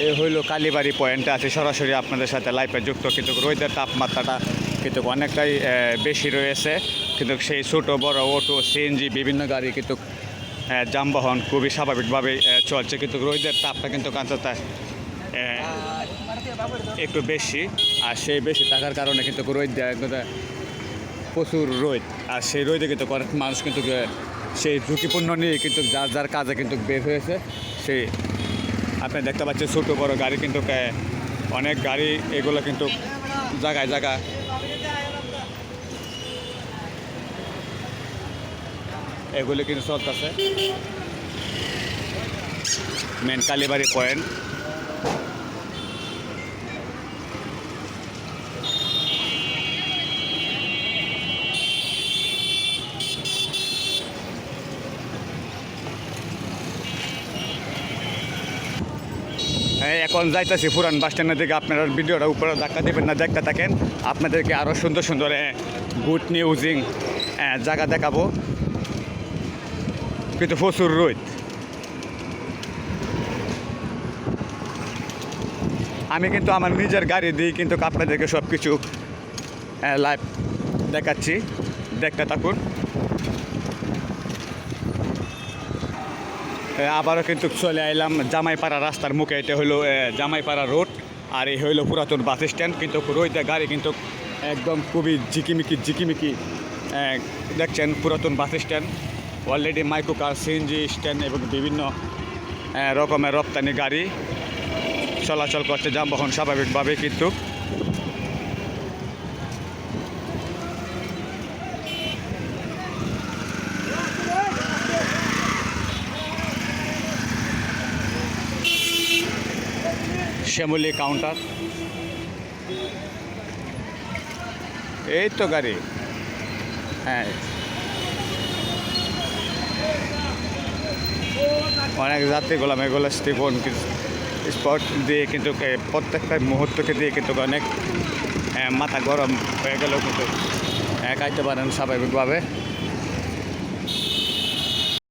এই হইল কালীবাড়ি পয়েন্টে আছে সরাসরি আপনাদের সাথে লাইভে যুক্ত, কিন্তু রোদের তাপমাত্রাটা কিন্তু অনেকটাই বেশি রয়েছে। কিন্তু সেই ছোটো বড় অটো, সিএনজি বিভিন্ন গাড়ি কিন্তু যানবাহন খুবই স্বাভাবিকভাবেই চলছে, কিন্তু রোদের তাপটা কিন্তু কাঁচাটা একটু বেশি। আর সেই বেশি থাকার কারণে কিন্তু রোদ প্রচুর রোদ, আর সেই রোদে কিন্তু অনেক মানুষ কিন্তু সেই ঝুঁকিপূর্ণ নিয়ে কিন্তু যার যার কাজে কিন্তু বের হয়েছে। সেই আপনি দেখতে পাচ্ছেন ছোটো বড় গাড়ি কিন্তু অনেক গাড়ি এগুলো কিন্তু জায়গায় জায়গা এগুলি কিন্তু চলতেছে। মেন কালীবাড়ি পয়েন্ট। এখন যাইতেছি পুরান বাস স্ট্যান্ডের দিকে। আপনারা ভিডিওটা উপরে ধাক্কা দেবেন না, দেখতে থাকেন। আপনাদেরকে আরও সুন্দর সুন্দর গুড নিউজিং জায়গা দেখাবো, কিন্তু প্রচুর রোদ। আমি কিন্তু আমার নিজের গাড়ি দিয়ে কিন্তু আপনাদেরকে সব কিছু লাইভ দেখাচ্ছি, দেখতে থাকুন। আবারও কিন্তু চলে আইলাম জামাইপাড়া রাস্তার মুখে। এটা হলো জামাইপাড়া রোড, আর এই হইলো পুরাতন বাস স্ট্যান্ড। কিন্তু রোদে গাড়ি কিন্তু একদম খুবই ঝিকিমিকি দেখছেন। পুরাতন বাস স্ট্যান্ড, অলরেডি মাইক্রো কার, সিএনজি স্ট্যান্ড এবং বিভিন্ন রকমের রপ্তানি গাড়ি চলাচল করছে, যানবাহন স্বাভাবিকভাবে। কিন্তু শ্যামলী কাউন্টার, এই তো গাড়ি। হ্যাঁ, অনেক যাত্রী গোলাম এগুলো স্টিফন স্পট দিয়ে কিন্তু প্রত্যেকটা মুহূর্তকে দিয়ে কিন্তু অনেক মাথা গরম হয়ে গেলেও কিন্তু খাইতে পারেন স্বাভাবিকভাবে।